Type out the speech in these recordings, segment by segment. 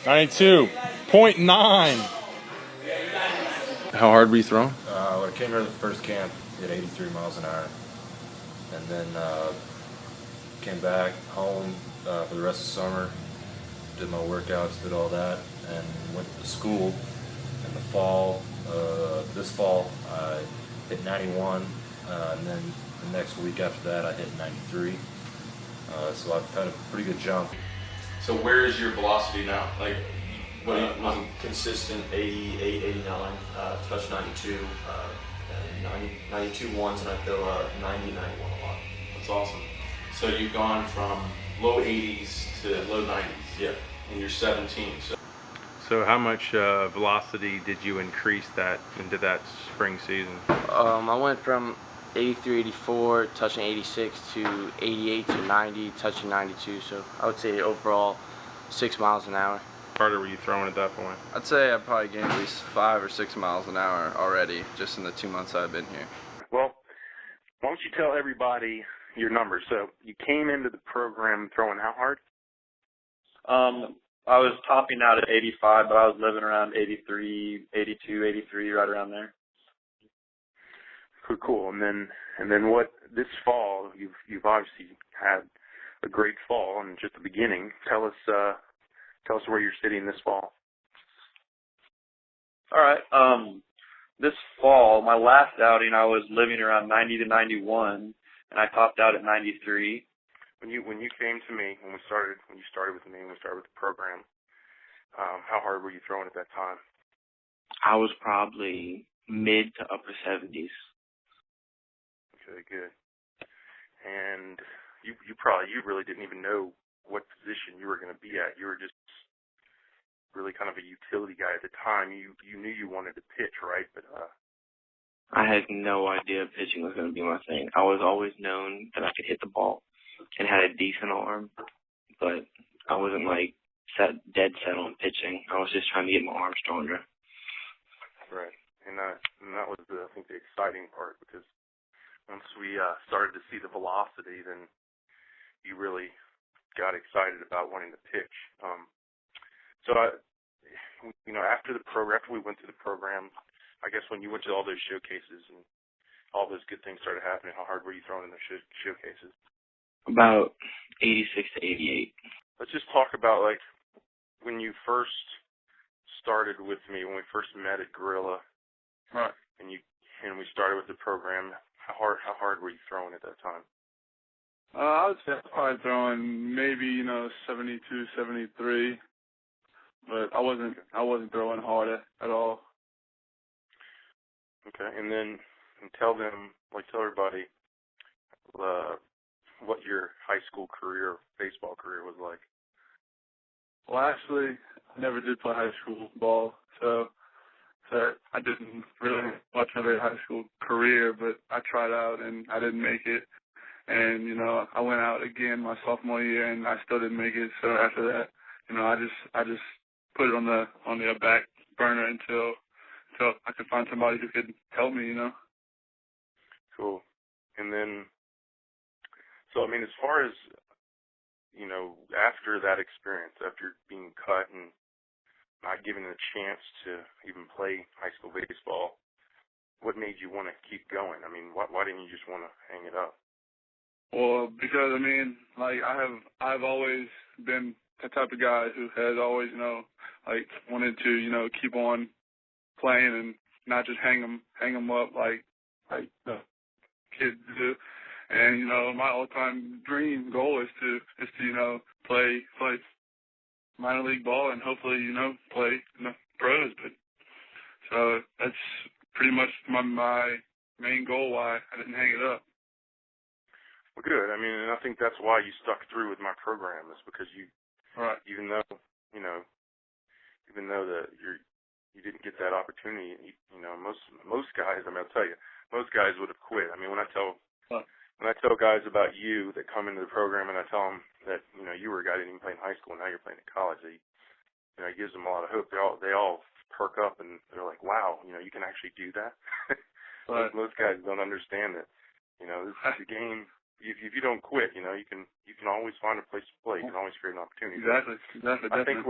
92.9. How hard were you throwing? When I came here to the first camp, hit 83 miles an hour. And then came back home for the rest of the summer, did my workouts, did all that, and went to school in the fall. This fall, I hit 91, and then the next week after that, I hit 93. So I've had a pretty good jump. So where is your velocity now? Like, what do you, I'm consistent 88, 89, touch 92, 92 ones, and I feel 90, 91 a lot. That's awesome. So you've gone from low 80s to low 90s. Yeah. And you're 17. So how much velocity did you increase that into that spring season? I went from 83, 84, touching 86 to 88 to 90, touching 92. So I would say overall 6 miles an hour. Harder were you throwing at that point? I'd say I probably gained at least 5 or 6 miles an hour already just in the 2 months I've been here. Well, why don't you tell everybody your numbers? So you came into the program throwing how hard? I was topping out at 85, but I was living around 83, 82, 83, right around there. Cool. And then what this fall, you've obviously had a great fall and just the beginning. Tell us where you're sitting this fall. All right. This fall, my last outing, I was living around 90 to 91, and I topped out at 93. When you came to me, when you started with me, when we started with the program, how hard were you throwing at that time? I was probably mid to upper 70s. Okay, good. And you really didn't even know what position you were going to be at. You were just really kind of a utility guy at the time. You knew you wanted to pitch, right? But I had no idea pitching was going to be my thing. I was always known that I could hit the ball and had a decent arm, but I wasn't like dead set on pitching. I was just trying to get my arm stronger. Right, and that was I think the exciting part, because once we started to see the velocity, then you really got excited about wanting to pitch. So after we went to the program, I guess when you went to all those showcases and all those good things started happening, how hard were you throwing in those showcases? About 86 to 88. Let's just talk about, like, when you first started with me, when we first met at Gorilla, Right. and we started with the program, how hard were you throwing at that time? I would say probably throwing maybe 72, 73, but I wasn't throwing hard at all. Okay, and tell everybody what your high school career, baseball career, was like. Well, actually, I never did play high school ball, so I didn't really have much of a high school career, but I tried out and I didn't make it. And, I went out again my sophomore year and I still didn't make it. So after that, I just put it on the back burner until I could find somebody who could help me, Cool. And then, so, as far as, after that experience, after being cut and not given a chance to even play high school baseball, what made you want to keep going? Why didn't you just want to hang it up? Well, because, I've always been the type of guy who has always, wanted to, keep on playing and not just hang them up like the kids do. And, my all-time dream goal is to play minor league ball and hopefully, play pros. But so that's pretty much my main goal why I didn't hang it up. Well, good. And I think that's why you stuck through with my program, is because Right. even though that you didn't get that opportunity, most guys, I'll tell you, most guys would have quit. When I tell guys about you that come into the program and I tell them that, you were a guy that didn't even play in high school and now you're playing in college, it gives them a lot of hope. They all perk up and they're like, wow, you can actually do that. Right. Most guys don't understand that, this is a game. If you don't quit, you can always find a place to play. You can always create an opportunity. Exactly. I think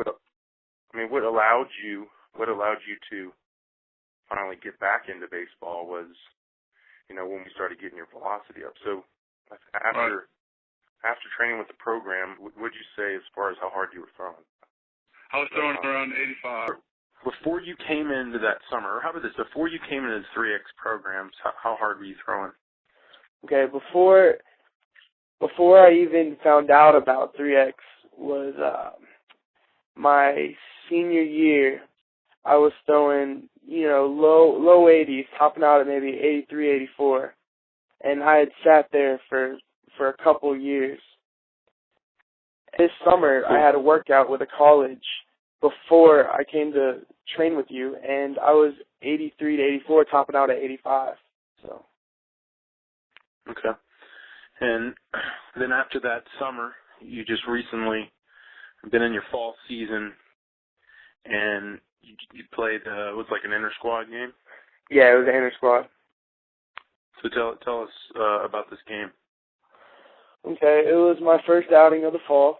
I mean, what allowed you to finally get back into baseball was, you know, when we started getting your velocity up. So after training with the program, what would you say as far as how hard you were throwing? I was throwing around 85. Before you came into that summer, or how about this, before you came into the 3X programs, how hard were you throwing? Okay, before I even found out about 3X was my senior year. I was throwing, you know, low 80s, topping out at maybe 83, 84, and I had sat there for a couple years. This summer, I had a workout with a college before I came to train with you, and I was 83 to 84, topping out at 85. So. Okay. And then after that summer, you just recently been in your fall season, and you played, it was like an inter-squad game? Yeah, it was an inter-squad. So tell us about this game. Okay, it was my first outing of the fall.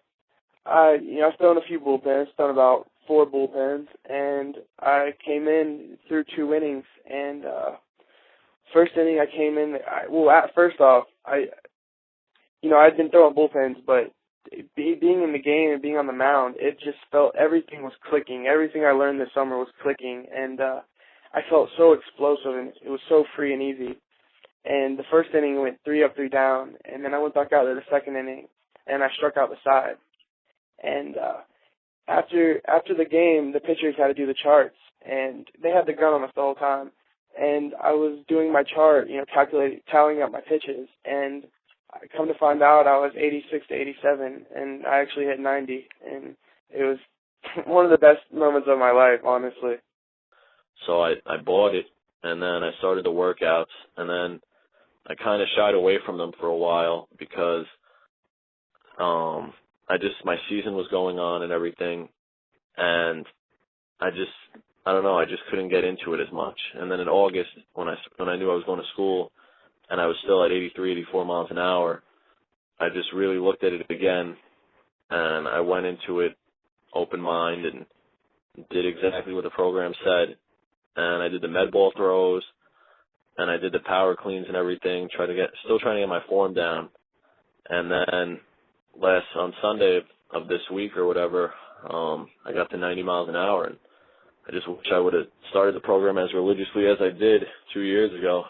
I've thrown a few bullpens, thrown about 4 bullpens, and I came in through 2 innings. And first inning, I came in. First off, I'd been throwing bullpens, but being in the game and being on the mound, it just felt everything was clicking. Everything I learned this summer was clicking, and I felt so explosive, and it was so free and easy. And the first inning went 3 up, 3 down, and then I went back out there the second inning, and I struck out the side. And after the game, the pitchers had to do the charts, and they had the gun on us the whole time. And I was doing my chart, tallying up my pitches, and I come to find out I was 86 to 87, and I actually hit 90, and it was one of the best moments of my life, honestly. So I bought it, and then I started the workouts, and then I kind of shied away from them for a while because my season was going on and everything, and I just couldn't get into it as much. And then in August, when I knew I was going to school, and I was still at 83, 84 miles an hour, I just really looked at it again, and I went into it open mind and did exactly what the program said. And I did the med ball throws, and I did the power cleans and everything, still trying to get my form down. And then on Sunday of this week or whatever, I got to 90 miles an hour, and I just wish I would have started the program as religiously as I did 2 years ago.